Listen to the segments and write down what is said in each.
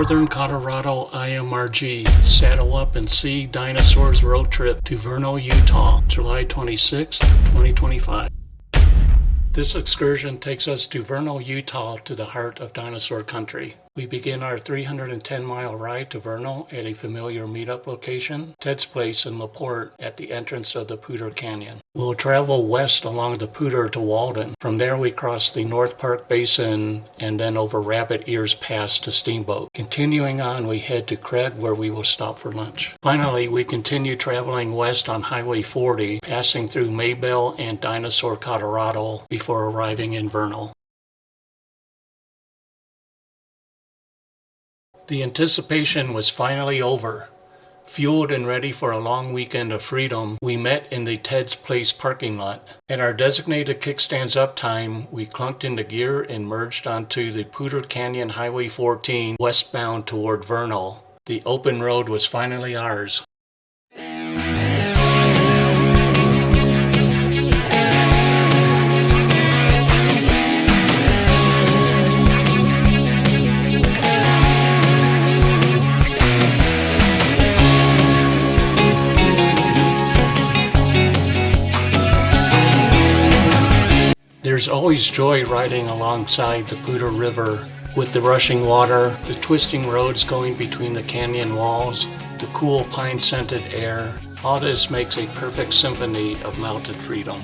Northern Colorado IMRG Saddle Up and See Dinosaurs road trip to Vernal, Utah, July 26, 2025. This excursion takes us to Vernal, Utah, to the heart of dinosaur country. We begin our 310-mile ride to Vernal at a familiar meetup location, Ted's Place in LaPorte, at the entrance of the Poudre Canyon. We'll travel west along the Poudre to Walden. From there we cross the North Park Basin and then over Rabbit Ears Pass to Steamboat. Continuing on, we head to Craig, where we will stop for lunch. Finally, we continue traveling west on Highway 40, passing through Maybell and Dinosaur, Colorado, before arriving in Vernal. The anticipation was finally over. Fueled and ready for a long weekend of freedom, we met in the Ted's Place parking lot. At our designated kickstands up time, we clunked into gear and merged onto the Poudre Canyon Highway 14 westbound toward Vernal. The open road was finally ours. There's always joy riding alongside the Poudre River, with the rushing water, the twisting roads going between the canyon walls, the cool pine-scented air. All this makes a perfect symphony of mountain freedom.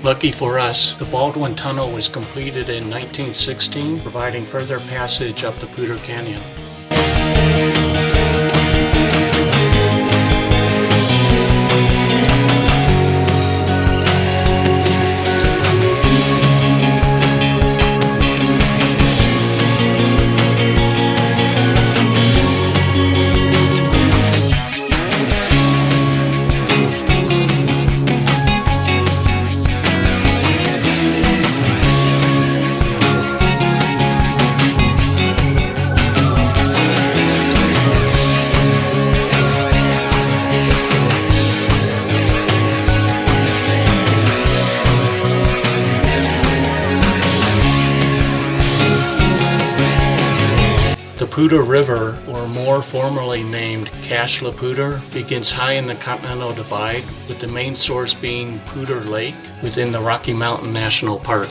Lucky for us, the Baldwin Tunnel was completed in 1916, providing further passage up the Poudre Canyon. The Poudre River, or more formally named Cache la Poudre, begins high in the Continental Divide, with the main source being Poudre Lake within the Rocky Mountain National Park.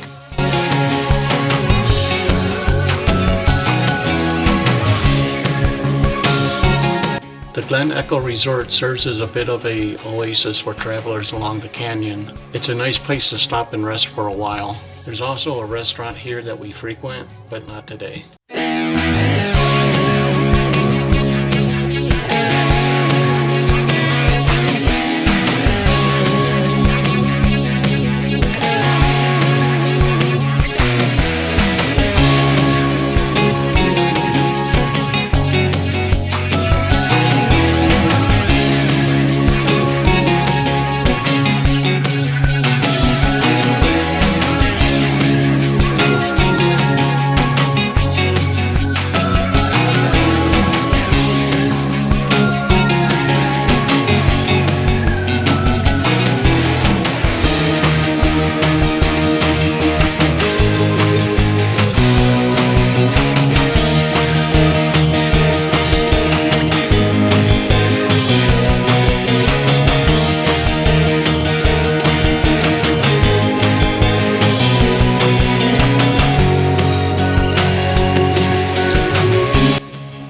The Glen Echo Resort serves as a bit of an oasis for travelers along the canyon. It's a nice place to stop and rest for a while. There's also a restaurant here that we frequent, but not today.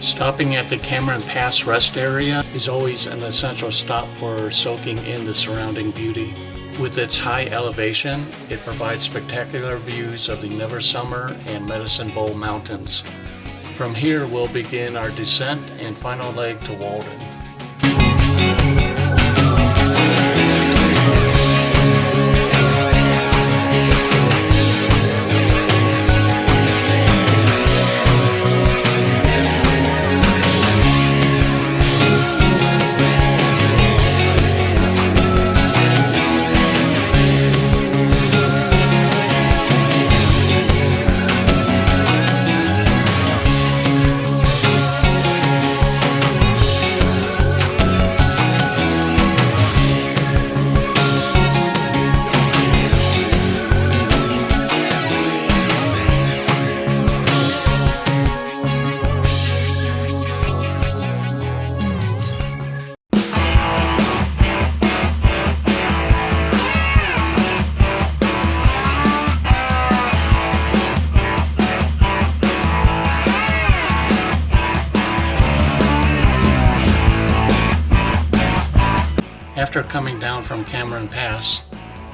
Stopping at the Cameron Pass rest area is always an essential stop for soaking in the surrounding beauty. With its high elevation, it provides spectacular views of the Never Summer and Medicine Bowl Mountains. From here, we'll begin our descent and final leg to Walden. After coming down from Cameron Pass,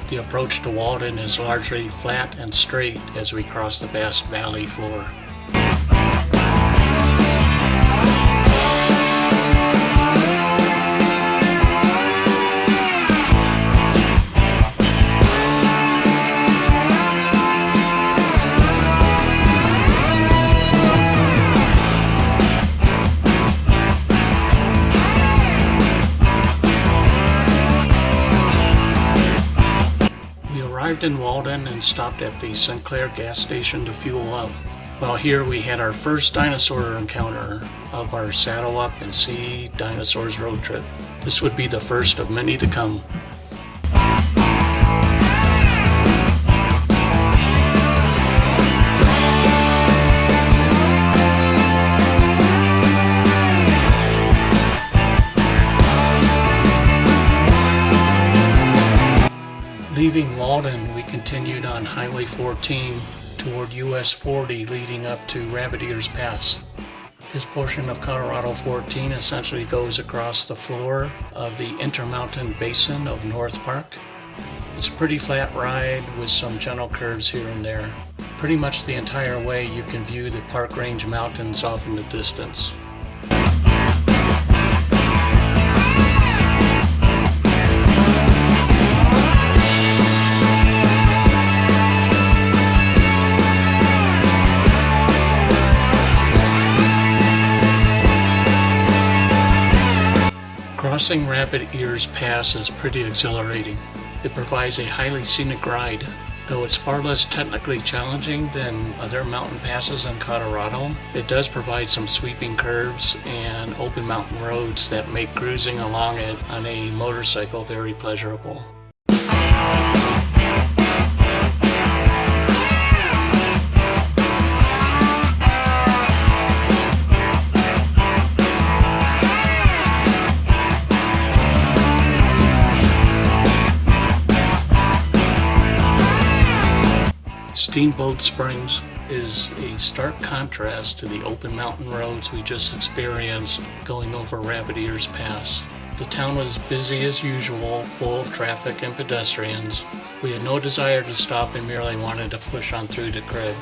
the approach to Walden is largely flat and straight as we cross the vast valley floor. In Walden and stopped at the Sinclair gas station to fuel up. While here we had our first dinosaur encounter of our Saddle Up and See Dinosaurs road trip. This would be the first of many to come. Leaving Walden, we continued on Highway 14 toward US 40 leading up to Rabbit Ears Pass. This portion of Colorado 14 essentially goes across the floor of the Intermountain Basin of North Park. It's a pretty flat ride with some gentle curves here and there. Pretty much the entire way you can view the Park Range Mountains off in the distance. Crossing Rabbit Ears Pass is pretty exhilarating. It provides a highly scenic ride. Though it's far less technically challenging than other mountain passes in Colorado, it does provide some sweeping curves and open mountain roads that make cruising along it on a motorcycle very pleasurable. Steamboat Springs is a stark contrast to the open mountain roads we just experienced going over Rabbit Ears Pass. The town was busy as usual, full of traffic and pedestrians. We had no desire to stop and merely wanted to push on through to Craig.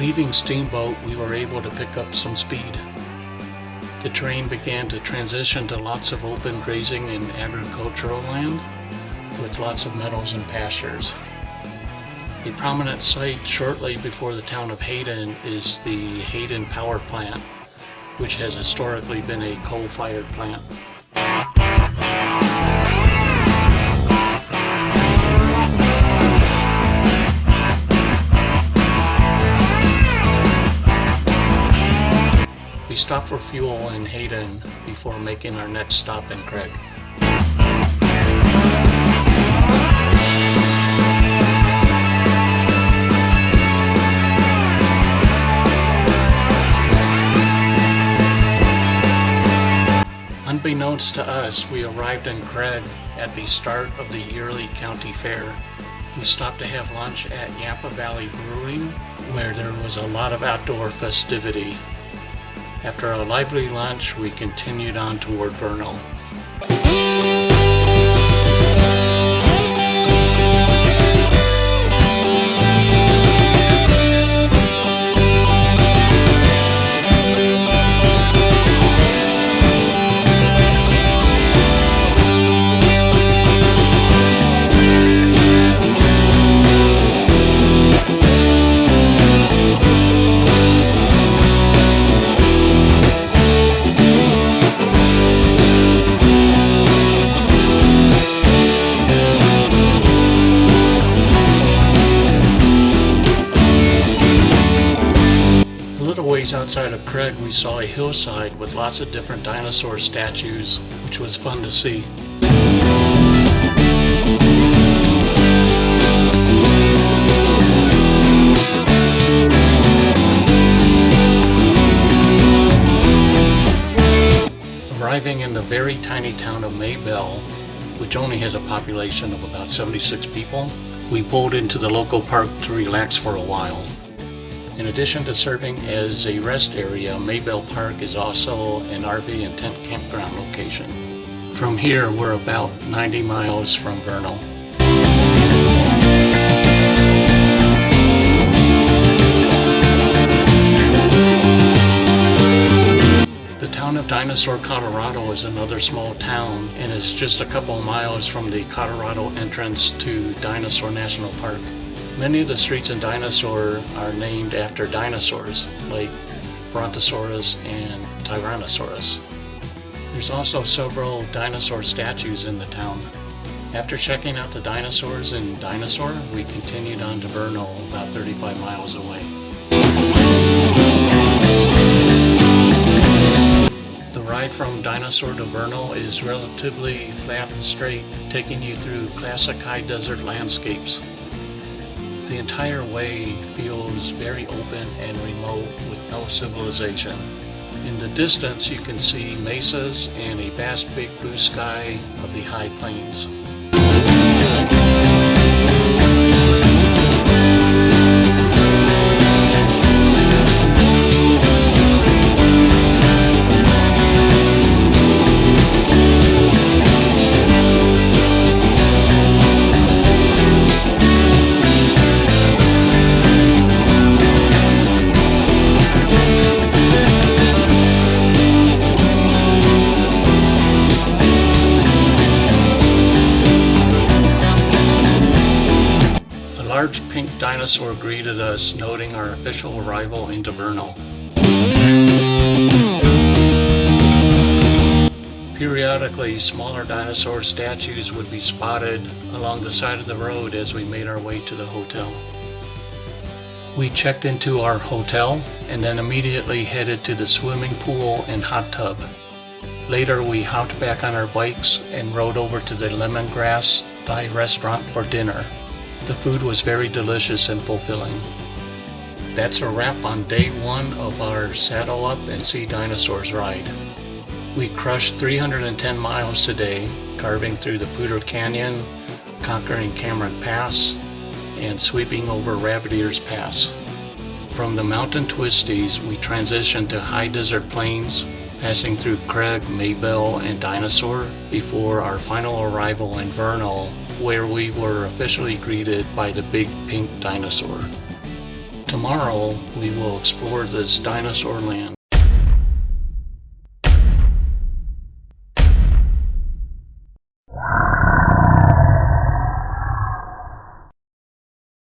Leaving Steamboat, we were able to pick up some speed. The terrain began to transition to lots of open grazing and agricultural land, with lots of meadows and pastures. A prominent site shortly before the town of Hayden is the Hayden Power Plant, which has historically been a coal-fired plant. We stopped for fuel in Hayden before making our next stop in Craig. Unbeknownst to us, we arrived in Craig at the start of the yearly county fair. We stopped to have lunch at Yampa Valley Brewing, where there was a lot of outdoor festivity. After a lively lunch, we continued on toward Vernal. ways outside of Craig, we saw a hillside with lots of different dinosaur statues, which was fun to see. Arriving in the very tiny town of Maybell, which only has a population of about 76 people, we pulled into the local park to relax for a while. In addition to serving as a rest area, Maybell Park is also an RV and tent campground location. From here, we're about 90 miles from Vernal. The town of Dinosaur, Colorado is another small town and is just a couple of miles from the Colorado entrance to Dinosaur National Park. Many of the streets in Dinosaur are named after dinosaurs, like Brontosaurus and Tyrannosaurus. There's also several dinosaur statues in the town. After checking out the dinosaurs in Dinosaur, we continued on to Vernal, about 35 miles away. The ride from Dinosaur to Vernal is relatively flat and straight, taking you through classic high desert landscapes. The entire way feels very open and remote with no civilization. In the distance you can see mesas and a vast big blue sky of the high plains. A large pink dinosaur greeted us, noting our official arrival into Vernal. Periodically, smaller dinosaur statues would be spotted along the side of the road as we made our way to the hotel. We checked into our hotel and then immediately headed to the swimming pool and hot tub. Later, we hopped back on our bikes and rode over to the Lemongrass Thai restaurant for dinner. The food was very delicious and fulfilling. That's a wrap on day one of our Saddle Up and See Dinosaurs ride. We crushed 310 miles today, carving through the Poudre Canyon, conquering Cameron Pass, and sweeping over Rabbit Ears Pass. From the mountain twisties, we transitioned to high desert plains, passing through Craig, Maybell, and Dinosaur before our final arrival in Vernal, where we were officially greeted by the big pink dinosaur. Tomorrow, we will explore this dinosaur land.